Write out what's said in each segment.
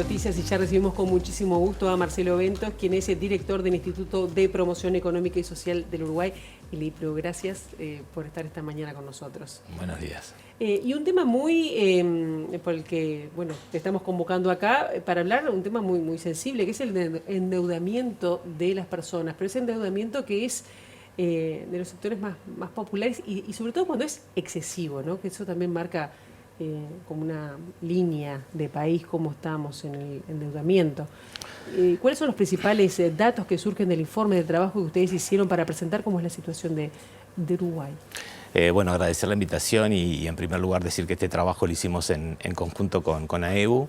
Noticias y ya recibimos con muchísimo gusto a Marcelo Ventos, quien es el director del Instituto de Promoción Económica y Social del Uruguay, el IPRU. Gracias por estar esta mañana con nosotros. Buenos días. Y un tema muy, por el que, bueno, te estamos convocando acá para hablar, un tema muy sensible, que es el endeudamiento de las personas, pero ese endeudamiento que es de los sectores más populares y sobre todo cuando es excesivo, ¿no? Que eso también marca como una línea de país, cómo estamos en el endeudamiento. ¿Cuáles son los principales datos que surgen del informe de trabajo que ustedes hicieron para presentar cómo es la situación de Uruguay? Bueno, agradecer la invitación y en primer lugar decir que este trabajo lo hicimos en conjunto con AEBU,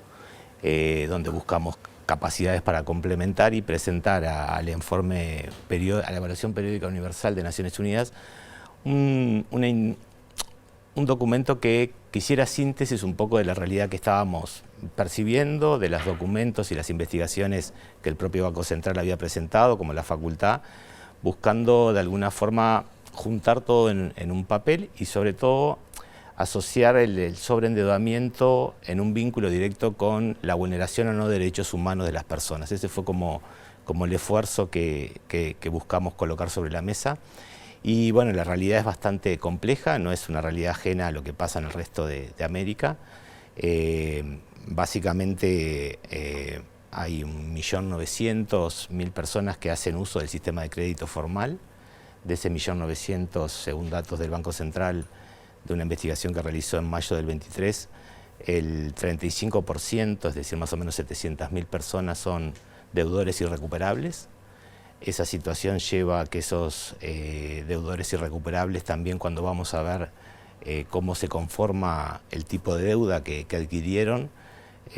donde buscamos capacidades para complementar y presentar al informe, a la Evaluación Periódica Universal de Naciones Unidas, un documento que quisiera síntesis un poco de la realidad que estábamos percibiendo, de los documentos y las investigaciones que el propio Banco Central había presentado, como la facultad, buscando de alguna forma juntar todo en un papel y sobre todo asociar el sobreendeudamiento en un vínculo directo con la vulneración o no de derechos humanos de las personas. Ese fue como el esfuerzo que buscamos colocar sobre la mesa. Y bueno, la realidad es bastante compleja, no es una realidad ajena a lo que pasa en el resto de América. Básicamente hay 1.900.000 personas que hacen uso del sistema de crédito formal. De ese 1.900.000, según datos del Banco Central, de una investigación que realizó en mayo del 23, el 35%, es decir, más o menos 700.000 personas son deudores irrecuperables. Esa situación lleva a que esos deudores irrecuperables también, cuando vamos a ver cómo se conforma el tipo de deuda que adquirieron,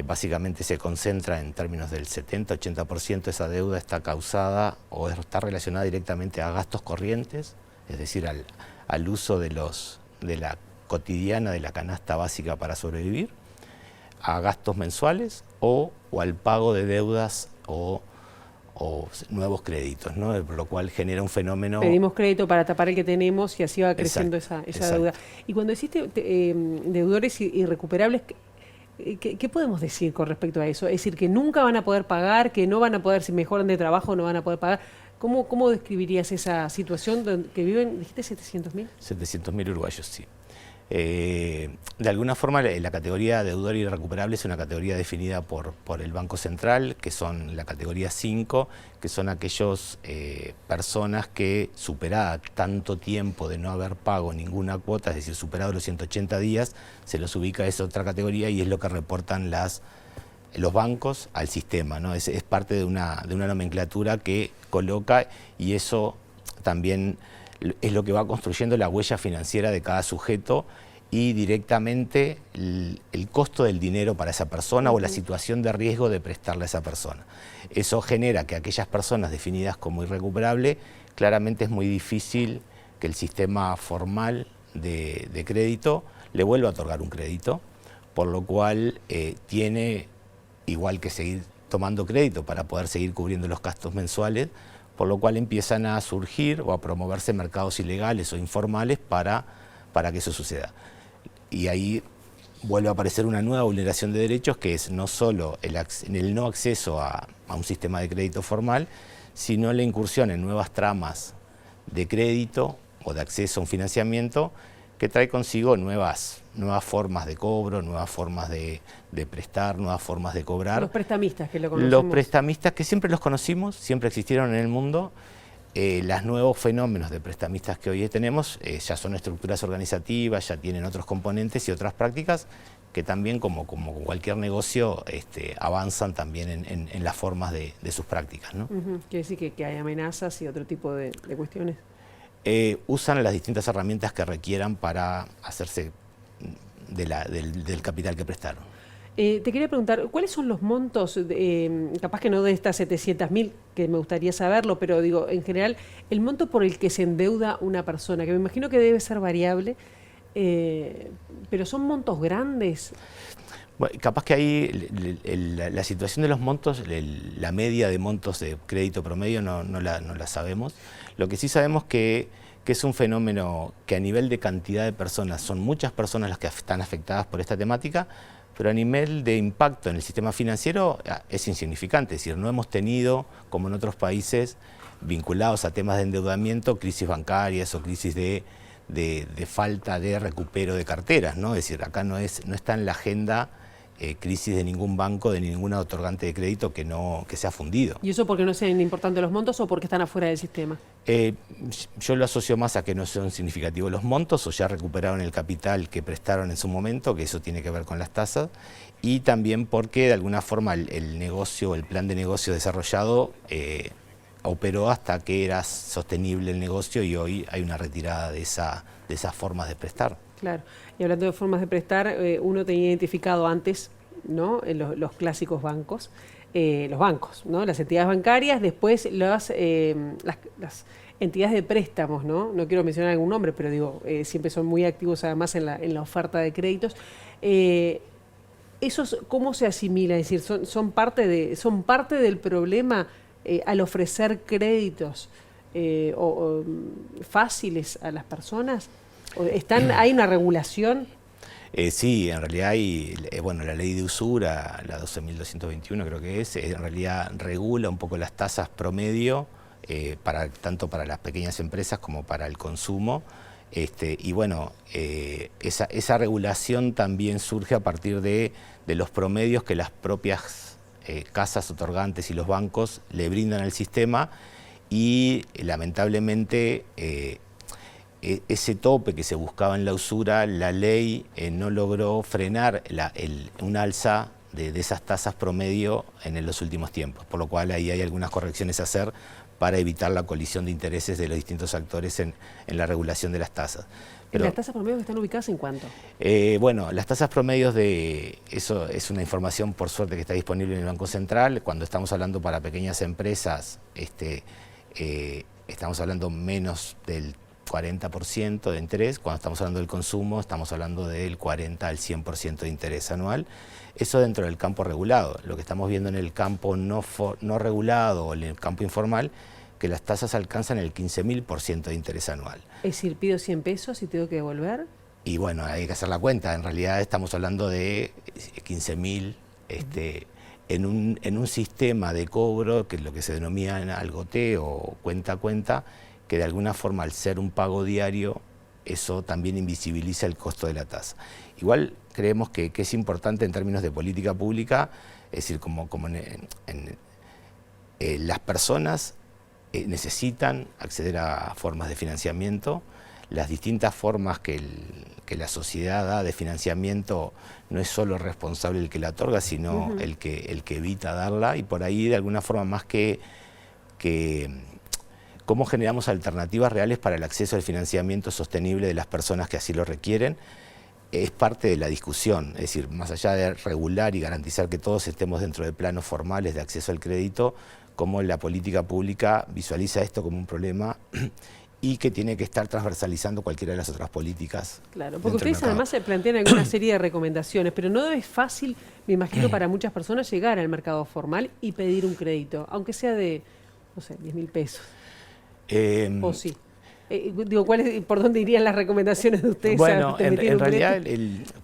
básicamente se concentra en términos del 70-80%. Esa deuda está causada o está relacionada directamente a gastos corrientes, es decir, al uso de la cotidiana, de la canasta básica para sobrevivir, a gastos mensuales o al pago de deudas o nuevos créditos, ¿no? Por lo cual genera un fenómeno... Pedimos crédito para tapar el que tenemos y así va creciendo esa deuda. Y cuando existe deudores irrecuperables, ¿qué podemos decir con respecto a eso? Es decir, que nunca van a poder pagar, que no van a poder, si mejoran de trabajo, no van a poder pagar. ¿Cómo describirías esa situación que viven, dijiste, 700.000? 700.000 uruguayos, sí. De alguna forma la categoría deudor irrecuperable es una categoría definida por el Banco Central, que son la categoría 5, que son aquellas personas que, superada tanto tiempo de no haber pago ninguna cuota, es decir, superado los 180 días, se los ubica a esa otra categoría y es lo que reportan los bancos al sistema, ¿no? Es parte de una nomenclatura que coloca, y eso también es lo que va construyendo la huella financiera de cada sujeto y directamente el costo del dinero para esa persona o la situación de riesgo de prestarle a esa persona. Eso genera que aquellas personas definidas como irrecuperables, claramente es muy difícil que el sistema formal de crédito le vuelva a otorgar un crédito, por lo cual tiene igual que seguir tomando crédito para poder seguir cubriendo los gastos mensuales, por lo cual empiezan a surgir o a promoverse mercados ilegales o informales para que eso suceda. Y ahí vuelve a aparecer una nueva vulneración de derechos, que es no solo el no acceso a un sistema de crédito formal, sino la incursión en nuevas tramas de crédito o de acceso a un financiamiento que trae consigo nuevas formas de cobro, nuevas formas de prestar, nuevas formas de cobrar. Los prestamistas que lo conocemos. Los prestamistas que siempre los conocimos, siempre existieron en el mundo. Los nuevos fenómenos de prestamistas que hoy tenemos ya son estructuras organizativas, ya tienen otros componentes y otras prácticas que también, como cualquier negocio, avanzan también en las formas de sus prácticas, ¿no? Quiere decir que hay amenazas y otro tipo de cuestiones. Usan las distintas herramientas que requieran para hacerse del capital que prestaron. Te quería preguntar, ¿cuáles son los montos, capaz que no de estas 700.000, que me gustaría saberlo, pero digo, en general, el monto por el que se endeuda una persona, que me imagino que debe ser variable, pero son montos grandes? Bueno, capaz que ahí la situación de los montos, la media de montos de crédito promedio no la sabemos. Lo que sí sabemos que es un fenómeno que a nivel de cantidad de personas, son muchas personas las que están afectadas por esta temática, pero a nivel de impacto en el sistema financiero es insignificante. Es decir, no hemos tenido, como en otros países, vinculados a temas de endeudamiento, crisis bancarias o crisis de falta de recupero de carteras, ¿no? Es decir, acá no está en la agenda crisis de ningún banco, de ninguna otorgante de crédito que se ha fundido. ¿Y eso porque no sean importantes los montos o porque están afuera del sistema? Yo lo asocio más a que no son significativos los montos o ya recuperaron el capital que prestaron en su momento, que eso tiene que ver con las tasas, y también porque de alguna forma el negocio, el plan de negocio desarrollado operó hasta que era sostenible el negocio y hoy hay una retirada de esas formas de prestar. Claro, y hablando de formas de prestar, uno tenía identificado antes, ¿no?, los clásicos bancos, los bancos, ¿no?, las entidades bancarias, después las entidades de préstamos, ¿no? No quiero mencionar algún nombre, pero digo, siempre son muy activos además en la oferta de créditos. ¿Esos cómo se asimila? Es decir, son parte del problema al ofrecer créditos fáciles a las personas. ¿Hay una regulación? Sí, en realidad hay, la ley de usura, la 12.221 creo que es, en realidad regula un poco las tasas promedio, tanto para las pequeñas empresas como para el consumo. Esa regulación también surge a partir de los promedios que las propias casas otorgantes y los bancos le brindan al sistema y lamentablemente ese tope que se buscaba en la usura, la ley no logró frenar un alza de esas tasas promedio en los últimos tiempos, por lo cual ahí hay algunas correcciones a hacer para evitar la colisión de intereses de los distintos actores en la regulación de las tasas. Pero, ¿las tasas promedio están ubicadas en cuánto? Las tasas promedios eso es una información por suerte que está disponible en el Banco Central. Cuando estamos hablando para pequeñas empresas, estamos hablando menos del 40% de interés. Cuando estamos hablando del consumo, estamos hablando del 40 al 100% de interés anual. Eso dentro del campo regulado. Lo que estamos viendo en el campo no regulado o en el campo informal, que las tasas alcanzan el 15.000% de interés anual. Es decir, pido 100 pesos y tengo que devolver. Y bueno, hay que hacer la cuenta. En realidad estamos hablando de 15.000 en un sistema de cobro, que es lo que se denomina al goteo o cuenta a cuenta, que de alguna forma al ser un pago diario, eso también invisibiliza el costo de la tasa. Igual creemos que es importante en términos de política pública, es decir, las personas necesitan acceder a formas de financiamiento. Las distintas formas que la sociedad da de financiamiento no es solo responsable el que la otorga, sino el que evita darla, y por ahí de alguna forma más que cómo generamos alternativas reales para el acceso al financiamiento sostenible de las personas que así lo requieren, es parte de la discusión. Es decir, más allá de regular y garantizar que todos estemos dentro de planos formales de acceso al crédito, cómo la política pública visualiza esto como un problema y que tiene que estar transversalizando cualquiera de las otras políticas. Claro, porque ustedes además se plantean alguna serie de recomendaciones, pero no es fácil, me imagino, para muchas personas llegar al mercado formal y pedir un crédito, aunque sea de, no sé, 10.000 pesos. ¿O sí? ¿Por dónde irían las recomendaciones de ustedes? Bueno, en realidad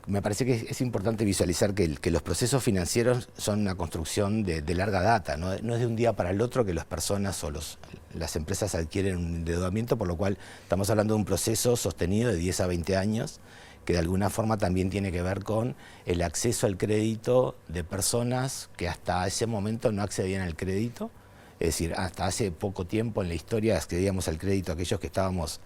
me parece que es importante visualizar que los procesos financieros son una construcción de larga data, no es de un día para el otro que las personas o las empresas adquieren un endeudamiento, por lo cual estamos hablando de un proceso sostenido de 10 a 20 años, que de alguna forma también tiene que ver con el acceso al crédito de personas que hasta ese momento no accedían al crédito. Es decir, hasta hace poco tiempo en la historia accedíamos al crédito a aquellos que estábamos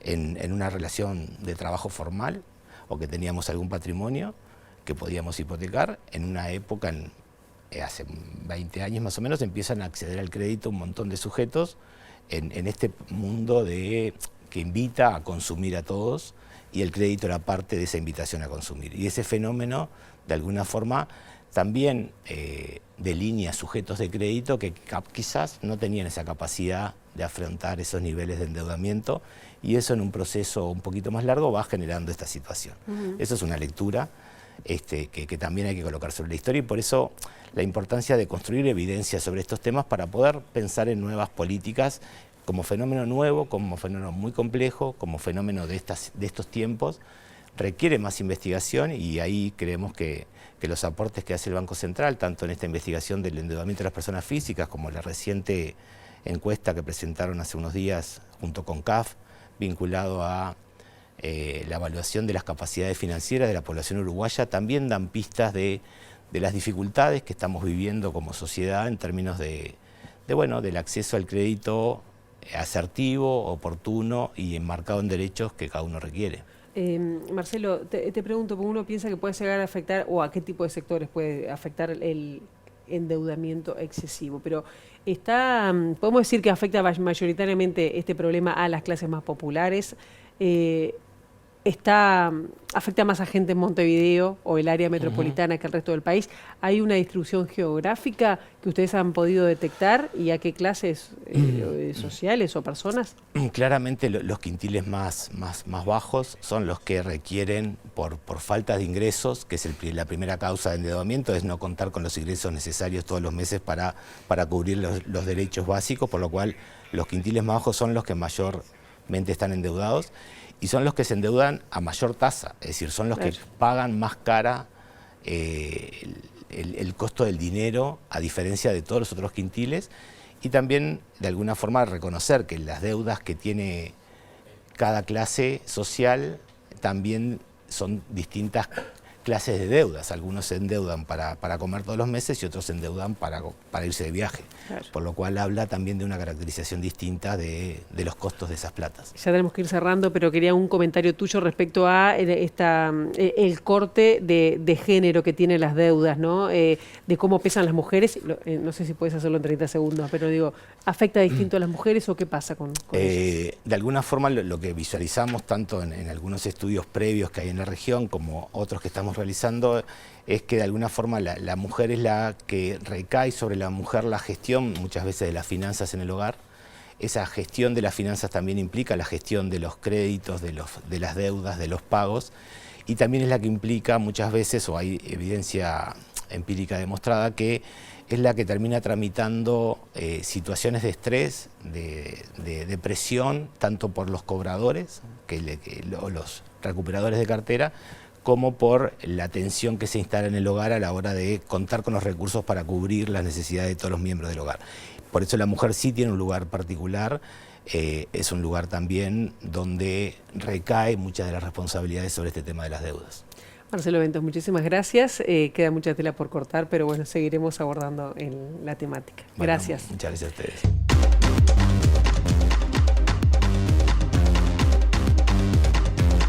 en una relación de trabajo formal o que teníamos algún patrimonio que podíamos hipotecar. En una época, hace 20 años más o menos, empiezan a acceder al crédito un montón de sujetos en este mundo que invita a consumir a todos, y el crédito era parte de esa invitación a consumir. Y ese fenómeno, de alguna forma, también delinea sujetos de crédito que quizás no tenían esa capacidad de afrontar esos niveles de endeudamiento, y eso en un proceso un poquito más largo va generando esta situación. Eso es una lectura que también hay que colocar sobre la historia, y por eso la importancia de construir evidencia sobre estos temas para poder pensar en nuevas políticas como fenómeno nuevo, como fenómeno muy complejo, como fenómeno de estos tiempos, requiere más investigación y ahí creemos que los aportes que hace el Banco Central, tanto en esta investigación del endeudamiento de las personas físicas como la reciente encuesta que presentaron hace unos días junto con CAF, vinculado a la evaluación de las capacidades financieras de la población uruguaya, también dan pistas de las dificultades que estamos viviendo como sociedad en términos del acceso al crédito asertivo, oportuno y enmarcado en derechos que cada uno requiere. Marcelo, te pregunto, porque uno piensa que puede llegar a afectar, o a qué tipo de sectores puede afectar el endeudamiento excesivo, pero podemos decir que afecta mayoritariamente este problema a las clases más populares. Afecta más a gente en Montevideo o el área metropolitana que el resto del país. ¿Hay una distribución geográfica que ustedes han podido detectar y a qué clases sociales o personas? Claramente los quintiles más bajos son los que requieren, por falta de ingresos, que es la primera causa de endeudamiento, es no contar con los ingresos necesarios todos los meses para cubrir los derechos básicos, por lo cual los quintiles más bajos son los que mayormente están endeudados. Y son los que se endeudan a mayor tasa, es decir, son los que pagan más cara el costo del dinero, a diferencia de todos los otros quintiles, y también de alguna forma reconocer que las deudas que tiene cada clase social también son distintas clases de deudas. Algunos se endeudan para comer todos los meses y otros se endeudan para irse de viaje. Claro. Por lo cual habla también de una caracterización distinta de los costos de esas platas. Ya tenemos que ir cerrando, pero quería un comentario tuyo respecto a el corte de género que tienen las deudas, ¿no? De cómo pesan las mujeres. No sé si puedes hacerlo en 30 segundos, pero digo, ¿afecta distinto a las mujeres o qué pasa con ellas? De alguna forma lo que visualizamos tanto en algunos estudios previos que hay en la región como otros que estamos realizando es que de alguna forma la mujer es la que recae sobre la mujer la gestión muchas veces de las finanzas en el hogar. Esa gestión de las finanzas también implica la gestión de los créditos, de las deudas, de los pagos, y también es la que implica muchas veces, o hay evidencia empírica demostrada, que es la que termina tramitando situaciones de estrés, de presión, tanto por los cobradores, los recuperadores de cartera, como por la tensión que se instala en el hogar a la hora de contar con los recursos para cubrir las necesidades de todos los miembros del hogar. Por eso la mujer sí tiene un lugar particular, es un lugar también donde recae muchas de las responsabilidades sobre este tema de las deudas. Marcelo Ventos, muchísimas gracias. Queda mucha tela por cortar, pero bueno, seguiremos abordando la temática. Gracias. Muchas gracias a ustedes.